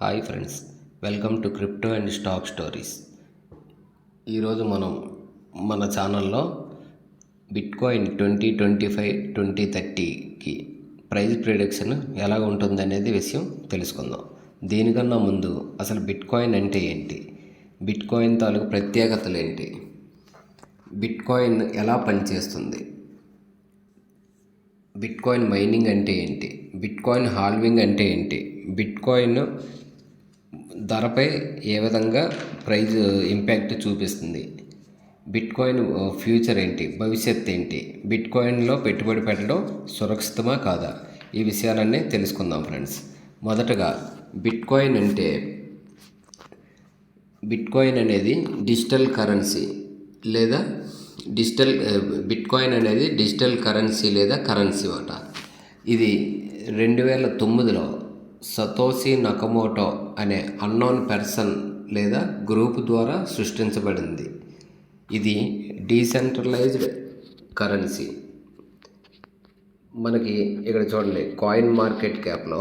Hi friends, welcome to crypto and stock stories. ఈరోజు మనం మన ఛానల్లో బిట్కాయిన్ 2025-2030కి ప్రైస్ ప్రిడిక్షన్ ఎలా ఉంటుందనేది విషయం తెలుసుకుందాం. దీనికన్నా ముందు అసలు బిట్కాయిన్ అంటే ఏంటి, బిట్కాయిన్ తాలూకు ప్రత్యేకతలు ఏంటి, బిట్కాయిన్ ఎలా పనిచేస్తుంది, బిట్కాయిన్ మైనింగ్ అంటే ఏంటి, బిట్కాయిన్ హాల్వింగ్ అంటే ఏంటి, బిట్కాయిన్ ధరపై ఏ విధంగా ప్రైజ్ ఇంపాక్ట్ చూపిస్తుంది, బిట్కాయిన్ ఫ్యూచర్ ఏంటి, భవిష్యత్ ఏంటి, బిట్కాయిన్లో పెట్టుబడి పెట్టడం సురక్షితమా కాదా, ఈ విషయాలన్నీ తెలుసుకుందాం ఫ్రెండ్స్. మొదటగా బిట్కాయిన్ అనేది డిజిటల్ కరెన్సీ లేదా బిట్కాయిన్ అనేది డిజిటల్ కరెన్సీ లేదా కరెన్సీ అట. ఇది 2009లో సతోషి నకమోటో అనే అన్నోన్ పర్సన్ లేదా గ్రూప్ ద్వారా సృష్టించబడింది. ఇది డీసెంట్రలైజ్డ్ కరెన్సీ. మనకి ఇక్కడ చూడండి, కాయిన్ మార్కెట్ క్యాప్లో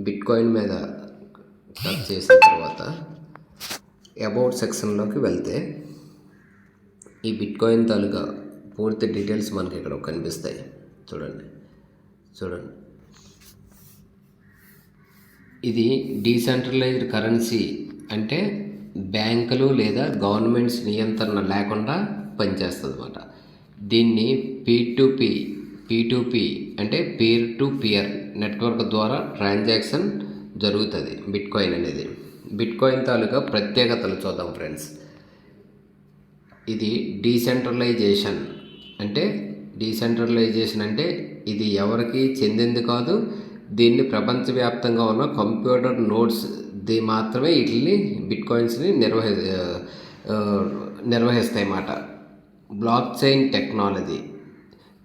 బిట్కాయిన్ మీద టచ్ చేసిన తర్వాత అబౌట్ సెక్షన్లోకి వెళ్తే ఈ బిట్కాయిన్ తాలూకా పూర్తి డీటెయిల్స్ మనకి ఇక్కడ కనిపిస్తాయి. చూడండి. ఇది డీసెంట్రలైజ్డ్ కరెన్సీ అంటే బ్యాంకులు లేదా గవర్నమెంట్స్ నియంత్రణ లేకుండా పనిచేస్తుంది అన్నమాట. దీన్ని పీ2పీ అంటే పీర్ టు పియర్ నెట్వర్క్ ద్వారా ట్రాన్సాక్షన్ జరుగుతుంది. బిట్కాయిన్ అనేది బిట్కాయిన్ తాలూకా ప్రత్యేకతలు చూద్దాం ఫ్రెండ్స్. ఇది డీసెంట్రలైజేషన్ అంటే ఇది ఎవరికి చెందింది కాదు. దీన్ని ప్రపంచవ్యాప్తంగా ఉన్న కంప్యూటర్ నోడ్స్ మాత్రమే వీటిని బిట్కాయిన్స్ని నిర్వహిస్తాయి అన్నమాట. బ్లాక్ చైన్ టెక్నాలజీ,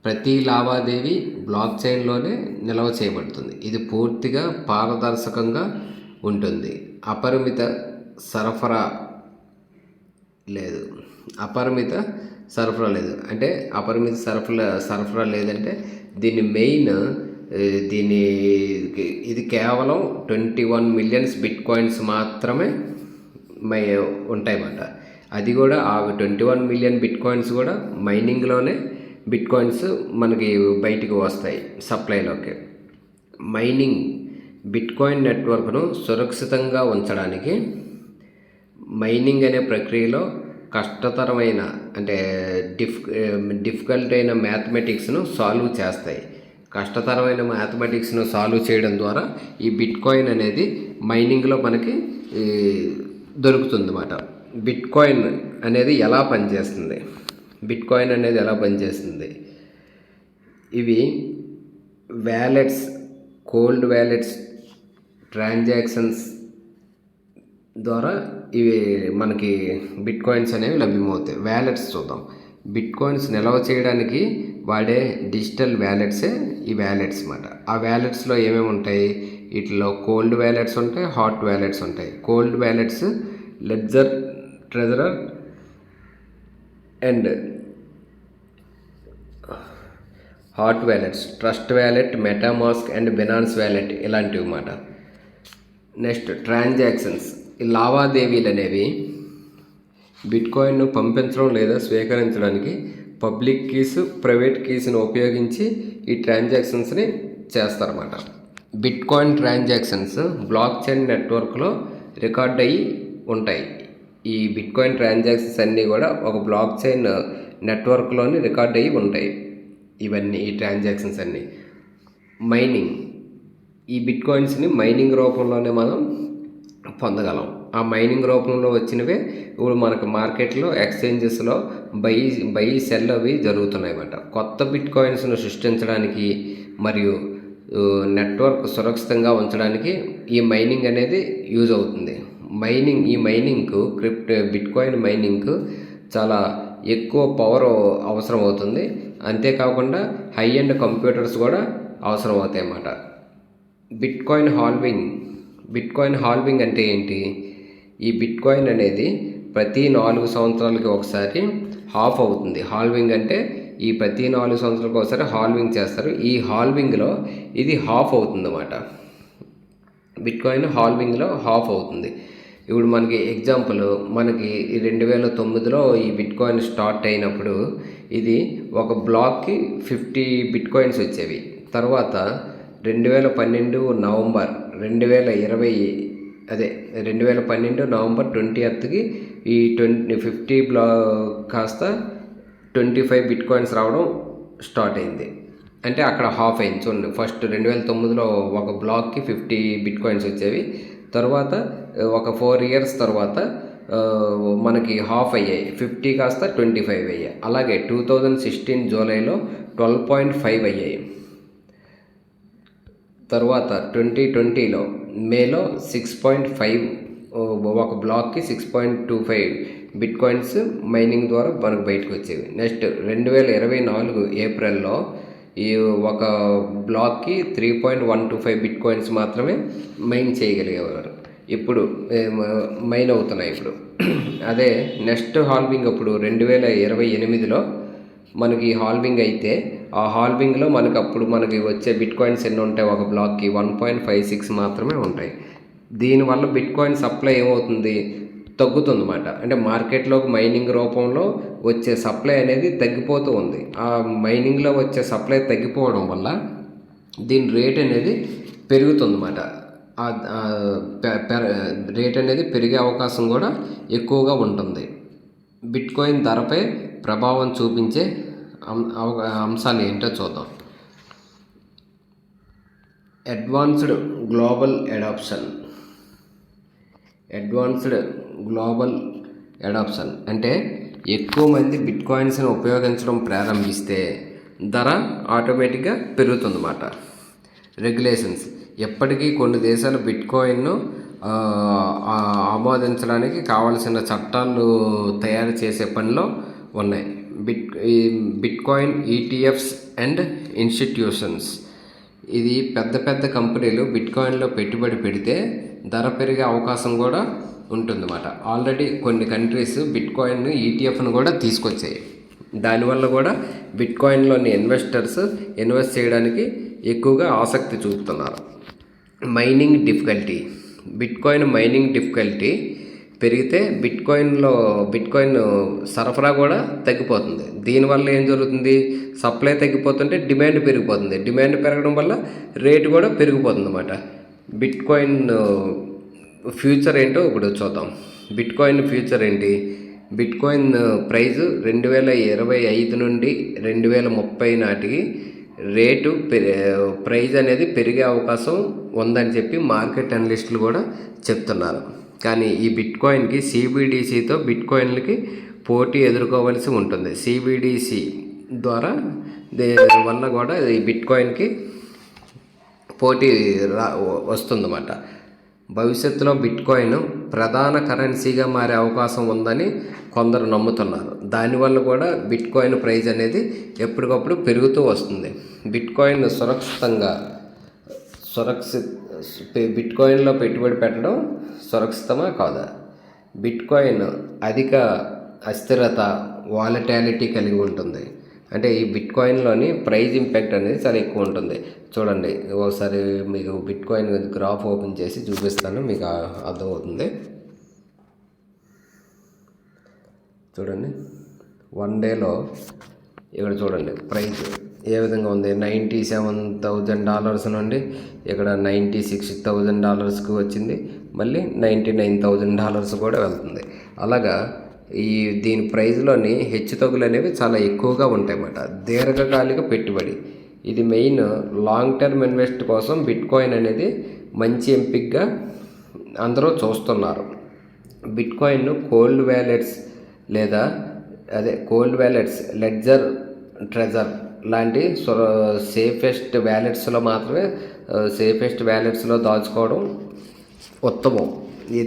ప్రతి లావాదేవీ బ్లాక్ చైన్లోనే నిల్వ చేయబడుతుంది. ఇది పూర్తిగా పారదర్శకంగా ఉంటుంది. అపరిమిత సరఫరా లేదు అంటే అపరిమిత సరఫరా లేదంటే ఇది కేవలం 21 మిలియన్స్ బిట్కాయిన్స్ మాత్రమే ఉంటాయన్నమాట. అది కూడా ఆ 21 మిలియన్ బిట్కాయిన్స్ కూడా మైనింగ్లోనే బిట్కాయిన్స్ మనకి బయటికి వస్తాయి సప్లైలోకి. మైనింగ్ బిట్కాయిన్ నెట్వర్క్ను సురక్షితంగా ఉంచడానికి మైనింగ్ అనే ప్రక్రియలో కష్టతరమైన డిఫికల్ట్ అయిన మ్యాథమెటిక్స్ను సాల్వ్ చేస్తాయి. కష్టతరమైన మ్యాథమెటిక్స్ను సాల్వ్ చేయడం ద్వారా ఈ బిట్కాయిన్ అనేది మైనింగ్లో మనకి దొరుకుతుంది అన్నమాట. బిట్కాయిన్ అనేది ఎలా పనిచేస్తుంది, ఇవి వ్యాలెట్స్, కోల్డ్ వ్యాలెట్స్ ట్రాన్సాక్షన్స్ ద్వారా ఇవి మనకి బిట్కాయిన్స్ అనేవి లభ్యమవుతాయి. వ్యాలెట్స్ చూద్దాం. బిట్కాయిన్స్ నిల్వ చేయడానికి వాడే డిజిటల్ వ్యాలెట్సే ఈ వ్యాలెట్స్ అన్నమాట. ఆ వ్యాలెట్స్లో ఏమేమి ఉంటాయి, వీటిలో కోల్డ్ వ్యాలెట్స్ ఉంటాయి, హాట్ వ్యాలెట్స్ ఉంటాయి. Cold wallets ledger, Trezor and hot wallets trust wallet, MetaMask and Binance wallet ఇలాంటివి అన్నమాట. Next transactions. ఈ లావాదేవీలు అనేవి బిట్కాయిన్ను పంపించడం లేదా స్వీకరించడానికి పబ్లిక్ కీస్, ప్రైవేట్ కీస్ని ఉపయోగించి ఈ ట్రాన్సాక్షన్స్ని చేస్తారన్నమాట. బిట్కాయిన్ ట్రాన్సాక్షన్స్ బ్లాక్ చైన్ నెట్వర్క్లో రికార్డ్ అయ్యి ఉంటాయి. ఈ బిట్కాయిన్ ట్రాన్సాక్షన్స్ అన్నీ కూడా ఒక బ్లాక్ చైన్ నెట్వర్క్లోని రికార్డ్ అయ్యి ఉంటాయి. ఈ ట్రాన్సాక్షన్స్ అన్నీ. మైనింగ్, ఈ బిట్కాయిన్స్ని మైనింగ్ రూపంలోనే మనం పొందగలం. ఆ మైనింగ్ రూపంలో వచ్చినవే ఇప్పుడు మనకు మార్కెట్లో ఎక్స్చేంజెస్లో బై సెల్ అవి జరుగుతున్నాయి అన్నమాట. కొత్త బిట్కాయిన్స్ను సృష్టించడానికి మరియు నెట్వర్క్ సురక్షితంగా ఉంచడానికి ఈ మైనింగ్ అనేది యూజ్ అవుతుంది. బిట్కాయిన్ మైనింగ్కు చాలా ఎక్కువ పవర్ అవసరం అవుతుంది. అంతేకాకుండా హై ఎండ్ కంప్యూటర్స్ కూడా అవసరం అవుతాయి అన్నమాట. బిట్కాయిన్ హాల్వింగ్ అంటే ఏంటి? ఈ బిట్కాయిన్ అనేది ప్రతి 4 సంవత్సరాలకి ఒకసారి హాఫ్ అవుతుంది. హాల్వింగ్ అంటే ఈ ప్రతి 4 సంవత్సరాలకు ఒకసారి హాల్వింగ్ చేస్తారు. ఈ హాల్వింగ్లో ఇది హాఫ్ అవుతుంది అన్నమాట. బిట్కాయిన్ హాల్వింగ్లో హాఫ్ అవుతుంది. ఇప్పుడు మనకి ఎగ్జాంపుల్, మనకి 2009లో ఈ బిట్కాయిన్ స్టార్ట్ అయినప్పుడు ఇది ఒక బ్లాక్కి 50 బిట్కాయిన్స్ వచ్చేవి. తర్వాత 2012 నవంబర్ 2020 అదే 2012 నవంబర్ 20కి ఈ 50 కాస్త 25 బిట్కాయిన్స్ రావడం స్టార్ట్ అయింది. అంటే అక్కడ హాఫ్ అయింది చూడండి. ఫస్ట్ 2009లో ఒక బ్లాక్కి 50 బిట్కాయిన్స్ వచ్చేవి. తర్వాత ఒక 4 ఇయర్స్ తర్వాత మనకి హాఫ్ అయ్యాయి, 50 కాస్త 25 అయ్యాయి. అలాగే 2016 జూలైలో 12.5 అయ్యాయి. తర్వాత 2020లో మేలో 6.5, ఒక బ్లాక్కి 6.25 బిట్కాయిన్స్ మైనింగ్ ద్వారా మనకు బయటకు వచ్చేవి. నెక్స్ట్ 2024 ఏప్రిల్లో ఈ ఒక బ్లాక్కి 3.125 బిట్కాయిన్స్ మాత్రమే మైన్ చేయగలిగేవారు. ఇప్పుడు మైన్ అవుతున్నాయి ఇప్పుడు. అదే నెక్స్ట్ హాల్వింగ్ అప్పుడు 2028లో మనకి హాల్వింగ్ అయితే, ఆ హాల్వింగ్లో మనకి వచ్చే బిట్కాయిన్స్ ఎన్ని ఉంటాయి, ఒక బ్లాక్కి 1.56 మాత్రమే ఉంటాయి. దీనివల్ల బిట్కాయిన్ సప్లై ఏమవుతుంది, తగ్గుతుందన్నమాట. అంటే మార్కెట్లోకి మైనింగ్ రూపంలో వచ్చే సప్లై అనేది తగ్గిపోతూ ఉంది. ఆ మైనింగ్లో వచ్చే సప్లై తగ్గిపోవడం వల్ల దీని రేట్ అనేది పెరుగుతుందన్నమాట. రేట్ అనేది పెరిగే అవకాశం కూడా ఎక్కువగా ఉంటుంది. బిట్కాయిన్ ధరపై ప్రభావం చూపించే అంశాలు ఏంటో చూద్దాం. అడ్వాన్స్డ్ గ్లోబల్ అడాప్షన్ అంటే ఎక్కువ మంది బిట్కాయిన్స్ని ఉపయోగించడం ప్రారంభిస్తే ధర ఆటోమేటిక్గా పెరుగుతుందన్నమాట. రెగ్యులేషన్స్, ఎప్పటికీ కొన్ని దేశాలు బిట్కాయిన్ను ఆమోదించడానికి కావాల్సిన చట్టాలు తయారు చేసే పనిలో ఉన్నాయి. బిట్కాయిన్ ఈటీఎఫ్స్ అండ్ ఇన్స్టిట్యూషన్స్, ఇది పెద్ద కంపెనీలు బిట్కాయిన్లో పెట్టుబడి పెడితే ధర పెరిగే అవకాశం కూడా ఉంటుందన్నమాట. ఆల్రెడీ కొన్ని కంట్రీస్ బిట్కాయిన్ ఈటీఎఫ్ను కూడా తీసుకొచ్చాయి. దానివల్ల కూడా బిట్కాయిన్లోని ఇన్వెస్టర్స్ ఇన్వెస్ట్ చేయడానికి ఎక్కువగా ఆసక్తి చూపుతున్నారు. బిట్కాయిన్ మైనింగ్ డిఫికల్టీ పెరిగితే బిట్కాయిన్ సరఫరా కూడా తగ్గిపోతుంది. దీనివల్ల ఏం జరుగుతుంది, సప్లై తగ్గిపోతుంటే డిమాండ్ పెరిగిపోతుంది. డిమాండ్ పెరగడం వల్ల రేటు కూడా పెరిగిపోతుంది అన్నమాట. బిట్కాయిన్ ఫ్యూచర్ ఏంటో ఇప్పుడు చూద్దాం. బిట్కాయిన్ ఫ్యూచర్ ఏంటి, బిట్కాయిన్ ప్రైజు 2025 నుండి 2030 నాటికి ప్రైజ్ అనేది పెరిగే అవకాశం ఉందని చెప్పి మార్కెట్ అనలిస్టులు కూడా చెప్తున్నారు. కానీ ఈ బిట్కాయిన్కి సిబిడిసితో బిట్కాయిన్లకి పోటీ ఎదుర్కోవలసి ఉంటుంది. సిబిడిసి ద్వారా వల్ల కూడా ఈ బిట్కాయిన్కి పోటీ వస్తుందన్నమాట. భవిష్యత్తులో బిట్కాయిన్ ప్రధాన కరెన్సీగా మారే అవకాశం ఉందని కొందరు నమ్ముతున్నారు. దానివల్ల కూడా బిట్కాయిన్ ప్రైజ్ అనేది ఎప్పటికప్పుడు పెరుగుతూ వస్తుంది. బిట్కాయిన్ బిట్కాయిన్లో పెట్టుబడి పెట్టడం సురక్షితమా కాదా? బిట్కాయిన్ అధిక అస్థిరత, వాలటాలిటీ కలిగి ఉంటుంది. అంటే ఈ బిట్కాయిన్లోని ప్రైజ్ ఇంపాక్ట్ అనేది చాలా ఎక్కువ ఉంటుంది. చూడండి, ఒకసారి మీకు బిట్కాయిన్ గ్రాఫ్ ఓపెన్ చేసి చూపిస్తాను, మీకు అర్థమవుతుంది. చూడండి, 1 డేలో ఇక్కడ చూడండి ప్రైజ్ ఏ విధంగా ఉంది. $97,000 నుండి ఇక్కడ $96,000కి వచ్చింది. మళ్ళీ $99,000 కూడా వెళ్తుంది. అలాగా దీని ప్రైజ్లోని హెచ్చుతగ్గులు అనేవి చాలా ఎక్కువగా ఉంటాయన్నమాట. దీర్ఘకాలిక పెట్టుబడి, ఇది మెయిన్ లాంగ్ టర్మ్ ఇన్వెస్ట్ కోసం బిట్కాయిన్ అనేది మంచి ఎంపికగా అందరూ చూస్తున్నారు. Bitcoin cold wallets, ledger, treasure లాంటి సేఫెస్ట్ వ్యాలెట్స్లో దాచుకోవడం ఉత్తమం.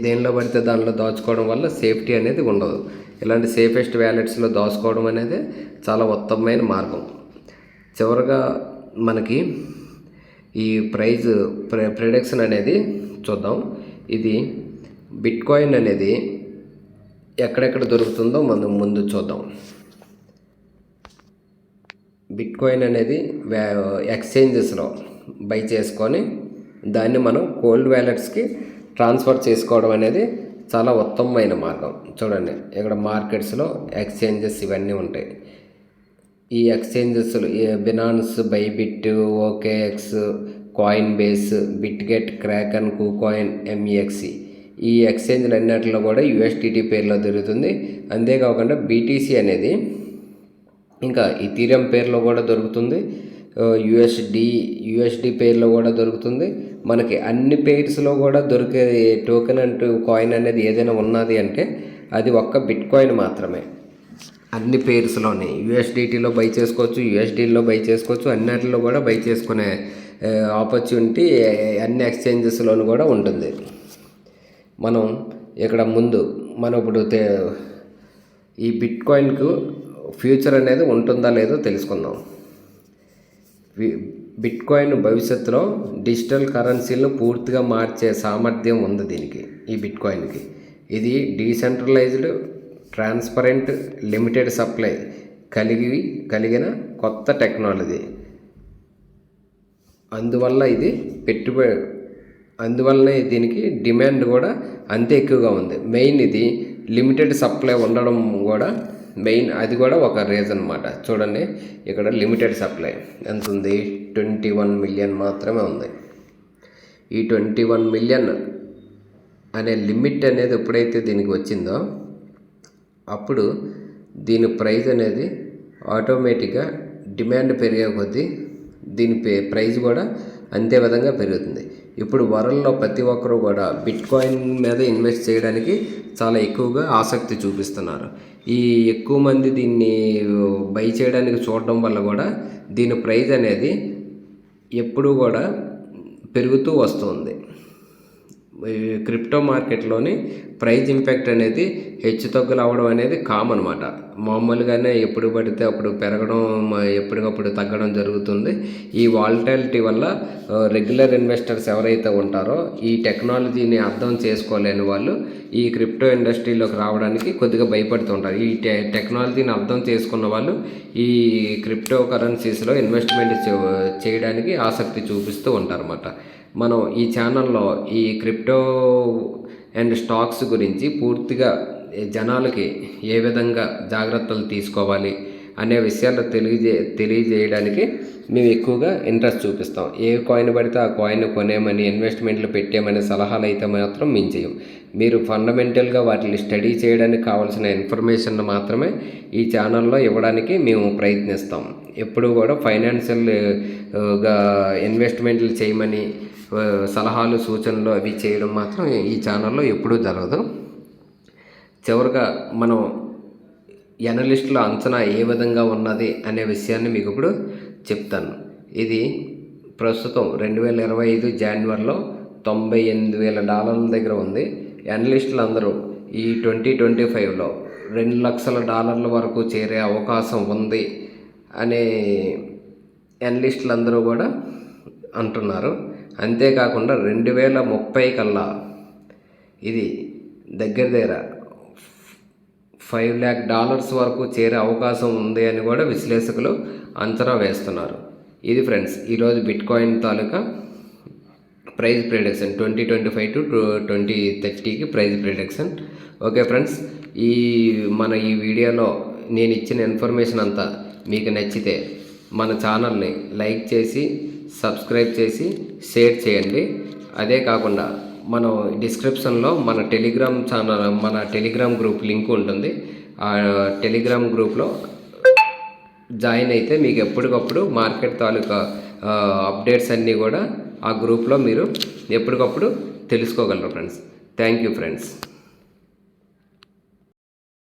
దేనిలో పడితే దానిలో దాచుకోవడం వల్ల సేఫ్టీ అనేది ఉండదు. ఇలాంటి సేఫెస్ట్ వ్యాలెట్స్లో దాచుకోవడం అనేది చాలా ఉత్తమమైన మార్గం. చివరగా మనకి ఈ ప్రైజ్ ప్రిడిక్షన్ అనేది చూద్దాం. ఇది బిట్కాయిన్ అనేది ఎక్కడెక్కడ దొరుకుతుందో మనం ముందు చూద్దాం. బిట్కాయిన్ అనేది ఎక్స్చేంజెస్లో బై చేసుకొని దాన్ని మనం కోల్డ్ వ్యాలెట్స్కి ట్రాన్స్ఫర్ చేసుకోవడం అనేది చాలా ఉత్తమమైన మార్గం. చూడండి, ఇక్కడ మార్కెట్స్లో ఎక్స్చేంజెస్ ఇవన్నీ ఉంటాయి. ఈ ఎక్స్చేంజెస్లో Binance, Bybit, OKX, Coinbase, Bitget, Kraken, KuCoin, MEXC ఈ ఎక్స్చేంజ్లు అన్నిటిలో కూడా యూఎస్డిటీ పేరులో దొరుకుతుంది. అంతేకాకుండా బీటీసీ అనేది ఇంకా ఇథీరియం పేరులో కూడా దొరుకుతుంది, యూఎస్డి పేరులో కూడా దొరుకుతుంది. మనకి అన్ని పేర్స్లో కూడా దొరికే టోకెన్ అంటూ కాయిన్ అనేది ఏదైనా ఉన్నది అంటే అది ఒక్క బిట్ కాయిన్ మాత్రమే. అన్ని పేర్స్లోనే యూఎస్డిటీలో బై చేసుకోవచ్చు, యూఎస్డీలో బై చేసుకోవచ్చు, అన్నిటిలో కూడా బై చేసుకునే ఆపర్చునిటీ అన్ని ఎక్స్చేంజెస్లోనూ కూడా ఉంటుంది. మనం ఇక్కడ ముందు మనం ఇప్పుడు ఈ బిట్ కాయిన్కు ఫ్యూచర్ అనేది ఉంటుందా లేదో తెలుసుకుందాం. బిట్ కాయిన్ భవిష్యత్తులో డిజిటల్ కరెన్సీలను పూర్తిగా మార్చే సామర్థ్యం ఉంది దీనికి, ఈ బిట్ కాయిన్కి. ఇది డీసెంట్రలైజ్డ్, ట్రాన్స్పరెంట్, లిమిటెడ్ సప్లై కలిగిన కొత్త టెక్నాలజీ. అందువల్లనే దీనికి డిమాండ్ కూడా అంతే ఎక్కువగా ఉంది. మెయిన్ ఇది లిమిటెడ్ సప్లై ఉండడం కూడా మెయిన్, అది కూడా ఒక రీజన్ అన్నమాట. చూడండి, ఇక్కడ లిమిటెడ్ సప్లై ఎంత ఉంది? 21 మిలియన్ మాత్రమే ఉంది. ఈ 21 మిలియన్ అనే లిమిట్ అనేది ఎప్పుడైతే దీనికి వచ్చిందో అప్పుడు దీని ప్రైస్ అనేది ఆటోమేటిక్గా డిమాండ్ పెరిగే కొద్దీ దీని ప్రైస్ కూడా అంతే విధంగా పెరుగుతుంది. ఇప్పుడు వరల్డ్లో ప్రతి ఒక్కరూ కూడా బిట్ కాయిన్ మీద ఇన్వెస్ట్ చేయడానికి చాలా ఎక్కువగా ఆసక్తి చూపిస్తున్నారు. ఈ ఎక్కువ మంది దీన్ని బై చేయడానికి చూడడం వల్ల కూడా దీని ప్రైస్ అనేది ఎప్పుడూ కూడా పెరుగుతూ వస్తుంది. క్రిప్టో మార్కెట్లోని ప్రైజ్ ఇంపాక్ట్ అనేది హెచ్చుతగ్గులు అవ్వడం అనేది కామన్ అన్నమాట. మామూలుగానే ఎప్పుడు పడితే అప్పుడు పెరగడం, ఎప్పటికప్పుడు తగ్గడం జరుగుతుంది. ఈ వాలటాలిటీ వల్ల రెగ్యులర్ ఇన్వెస్టర్స్ ఎవరైతే ఉంటారో ఈ టెక్నాలజీని అర్థం చేసుకోలేని వాళ్ళు ఈ క్రిప్టో ఇండస్ట్రీలోకి రావడానికి కొద్దిగా భయపడుతుంటారు. ఈ టెక్నాలజీని అర్థం చేసుకున్న వాళ్ళు ఈ క్రిప్టో కరెన్సీస్లో ఇన్వెస్ట్మెంట్ చేయడానికి ఆసక్తి చూపిస్తూ ఉంటారన్నమాట. మనం ఈ ఛానల్లో ఈ క్రిప్టో అండ్ స్టాక్స్ గురించి పూర్తిగా జనాలకి ఏ విధంగా జాగ్రత్తలు తీసుకోవాలి అనే విషయాలు తెలియజేయడానికి మేము ఎక్కువగా ఇంట్రెస్ట్ చూపిస్తాం. ఏ కాయిన్ పడితే ఆ కాయిన్ కొనేమని, ఇన్వెస్ట్మెంట్లు పెట్టేమని సలహాలు అయితే మాత్రం మేము చేయం. మీరు ఫండమెంటల్గా వాటిని స్టడీ చేయడానికి కావాల్సిన ఇన్ఫర్మేషన్ మాత్రమే ఈ ఛానల్లో ఇవ్వడానికి మేము ప్రయత్నిస్తాం. ఎప్పుడూ కూడా ఫైనాన్షియల్గా ఇన్వెస్ట్మెంట్లు చేయమని సలహాలు, సూచనలు అవి చేయడం మాత్రం ఈ ఛానల్లో ఎప్పుడూ జరగదు. చివరిగా మనం ఎనలిస్టుల అంచనా ఏ విధంగా ఉన్నది అనే విషయాన్ని మీకు ఇప్పుడు చెప్తాను. ఇది ప్రస్తుతం 2025 జనవరిలో $98,000 దగ్గర ఉంది. ఎనలిస్టులు అందరూ ఈ 2025లో $2 లక్షల వరకు చేరే అవకాశం ఉంది అనే ఎనలిస్టులు అందరూ కూడా అంటున్నారు. అంతేకాకుండా 2030 కల్లా ఇది దగ్గర $5 lakh వరకు చేరే అవకాశం ఉంది అని కూడా విశ్లేషకులు అంచనా వేస్తున్నారు. ఇది ఫ్రెండ్స్ ఈరోజు బిట్ కాయిన్ తాలూకా ప్రైస్ ప్రిడిక్షన్ 2025 to 2030కి ప్రైస్ ప్రిడిక్షన్. ఓకే ఫ్రెండ్స్, మన ఈ వీడియోలో నేను ఇచ్చిన ఇన్ఫర్మేషన్ అంతా మీకు నచ్చితే మన ఛానల్ని లైక్ చేసి, సబ్స్క్రైబ్ చేసి, షేర్ చేయండి. అదే కాకుండా మనం డిస్క్రిప్షన్లో మన టెలిగ్రామ్ గ్రూప్ లింక్ ఉంటుంది. ఆ టెలిగ్రామ్ గ్రూప్లో జాయిన్ అయితే మీకు ఎప్పటికప్పుడు మార్కెట్ తాలూకా అప్డేట్స్ అన్నీ కూడా ఆ గ్రూప్లో మీరు ఎప్పటికప్పుడు తెలుసుకోగలరు ఫ్రెండ్స్. Thank you friends.